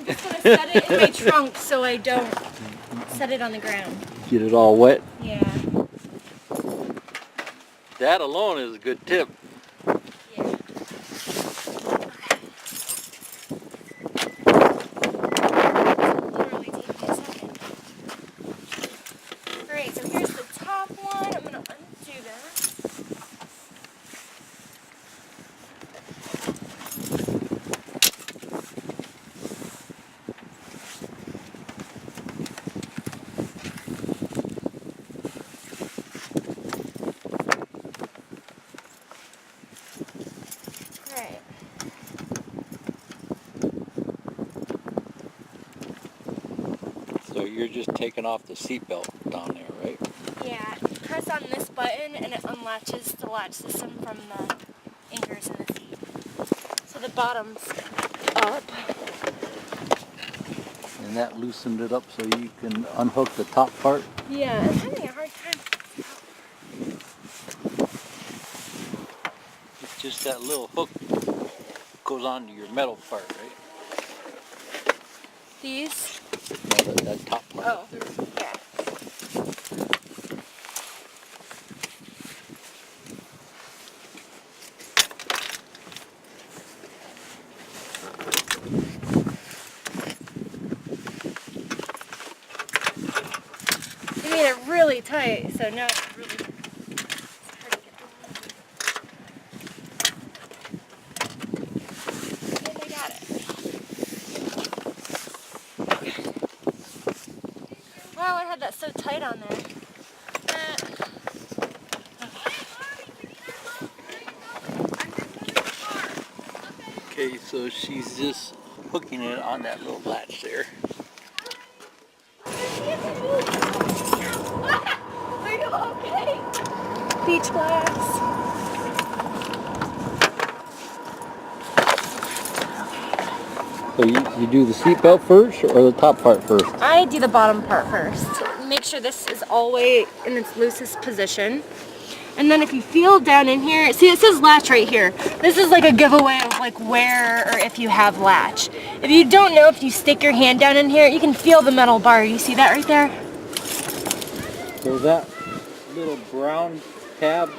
I'm just going to set it in my trunk so I don't set it on the ground. Get it all wet. Yeah. That alone is a good tip. Yeah. Literally take me a second. Alright, so here's the top one. I'm going to undo that. Alright. So you're just taking off the seatbelt down there, right? Yeah, press on this button and it unlatches the latch system from the anchors in the seat. So the bottom's up. And that loosened it up so you can unhook the top part. Yeah, I'm having a hard time. It's just that little hook goes onto your metal part, right? These? No, that top part Oh, up there. yeah. You made it really tight, so now it's really hard to get the I got it. Wow, I had that so tight on there. Okay, so she's just hooking it on that little latch there. Are you okay? Beach glass. So you do the seatbelt first or the top part first? I do the bottom part first. Make sure this is all the way in its loosest position. And then if you feel down in here, see it says latch right here. This is like a giveaway of like where or if you have latch. If you don't know, if you stick your hand down in here, you can feel the metal bar. You see that right there? So that little brown tab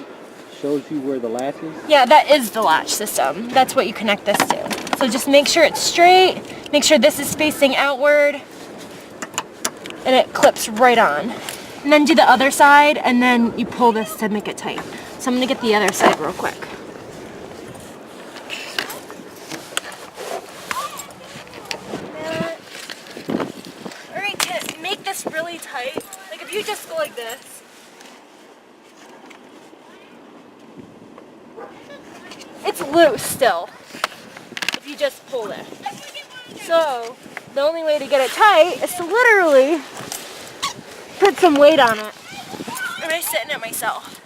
shows you where the latch is? Yeah, that is the latch system. That's what you connect this to. So just make sure it's straight, make sure this is facing outward, and it clips right on. And then do the other side, and then you pull this to make it tight. So I'm gonna get the other side real quick. Alright, to make this really tight, like if you just go like this, it's loose still, if you just pull it. So, the only way to get it tight is to literally put some weight on it. And I'm sitting it myself.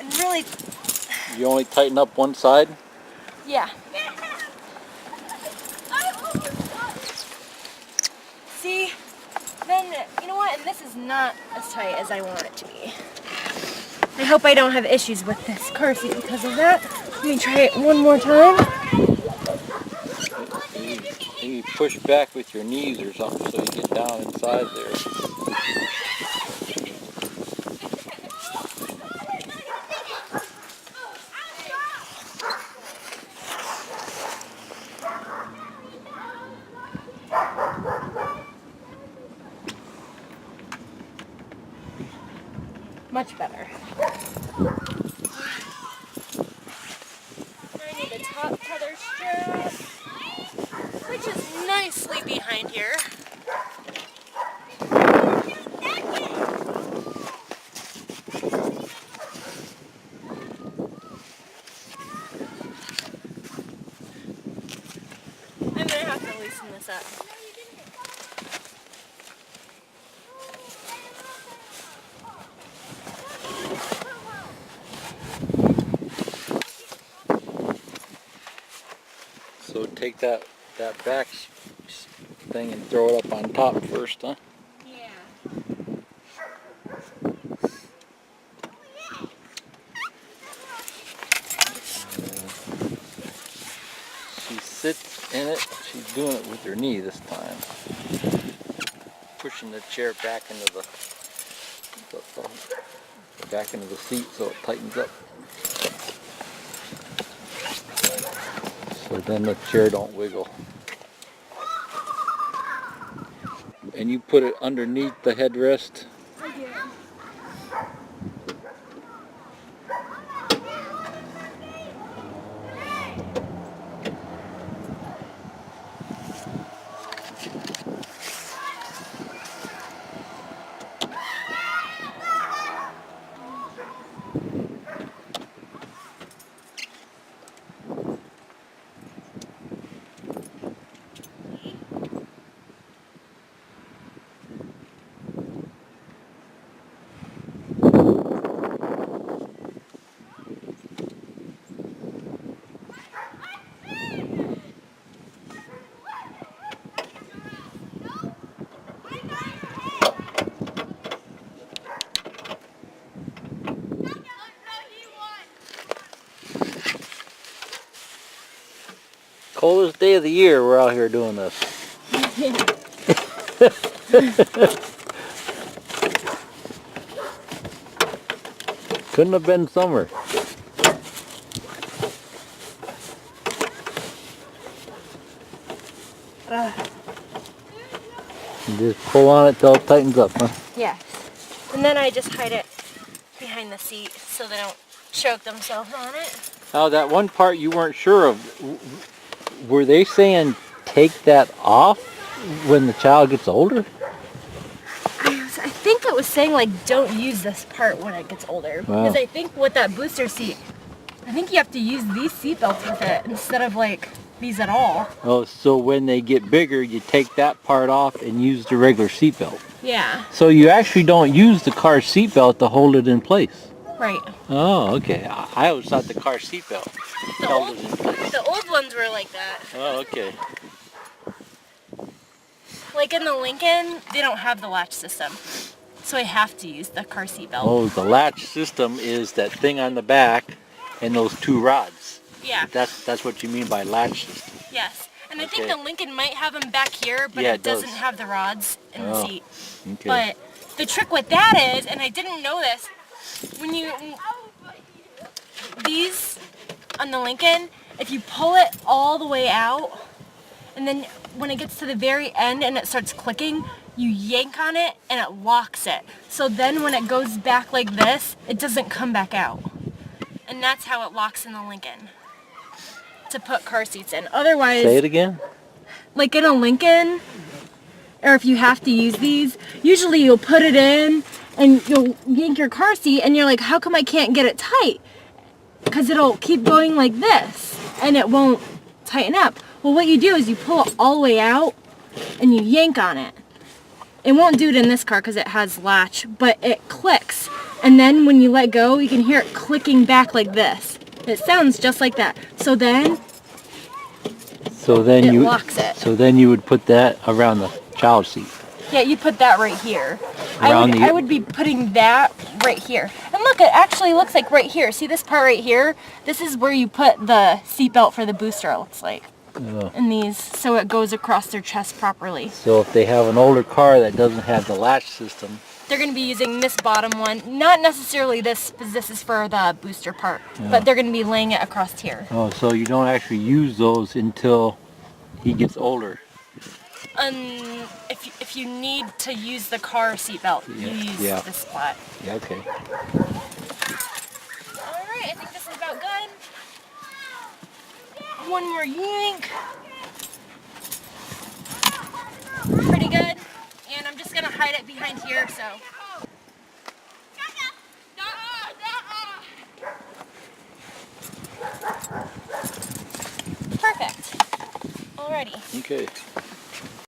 And really, You only tighten up one side? yeah. See, then, you know what, and this is not as tight as I want it to be. I hope I don't have issues with this car seat because of that. Let me try it one more time. Maybe push back with your knees or something so you get down inside there. Much better. I need the top tether strap, which is nicely behind here. I'm gonna have to loosen this up. So take that back thing and throw it up on top first, huh? Yeah. She's sits in it. She's doing it with her knee this time. Pushing the chair back into the seat so it tightens up. So then the chair don't wiggle. And you put it underneath the headrest. Coldest day of the year, we're out here doing this. Couldn't have been summer. You just pull on it till it tightens up, huh? Yes. And then I just hide it behind the seat so they don't choke themselves on it. Now that one part you weren't sure of, were they saying take that off when the child gets older? I think it was saying like don't use this part when it gets older. Wow. Because I think with that booster seat, I think you have to use these seat belts with it instead of like these at all. Oh, so when they get bigger, you take that part off and use the regular seat belt. Yeah. So you actually don't use the car seat belt to hold it in place. Right. Oh, okay. I always thought the car seat belt held it in place. The old ones were like that. Oh, okay. Like in the Lincoln, they don't have the latch system. So I have to use the car seat belt. Oh, the latch system is that thing on the back and those two rods. Yeah. That's what you mean by latch system. Yes. And I think Okay. the Lincoln might have them back here, but Yeah, it it does. doesn't have the rods in the Oh, seat. Okay. But the trick with that is, and I didn't know this, when these on the Lincoln, if you pull it all the way out, and then when it gets to the very end and it starts clicking, you yank on it and it locks it. So then when it goes back like this, it doesn't come back out. And that's how it locks in the Lincoln to put car seats in. Otherwise, Say it again? like in a Lincoln, or if you have to use these, usually you'll put it in and you'll yank your car seat and you're like, how come I can't get it tight? Because it'll keep going like this and it won't tighten up. Well, what you do is you pull it all the way out and you yank on it. It won't do it in this car because it has latch, but it clicks. And then when you let go, you can hear it clicking back like this. It sounds just like that. So then it locks it. So then you would put that around the child seat. Yeah, you put that right here. Around I would be putting that right here. And look, it actually looks like right here. See this part right here? This is where you put the seatbelt for the booster, it looks like. In these, so it goes across their chest properly. So if they have an older car that doesn't have the latch system, They're going to be using this bottom one. Not necessarily this, because this is for the booster part. But they're going to be laying it across here. oh, so you don't actually use those until he gets older. If you need to use the car seatbelt, you use this spot. Yeah, okay. Alright, I think this is about good. One more yank. Pretty good. And I'm just going to hide it behind here, so. Perfect. Alrighty. Okay.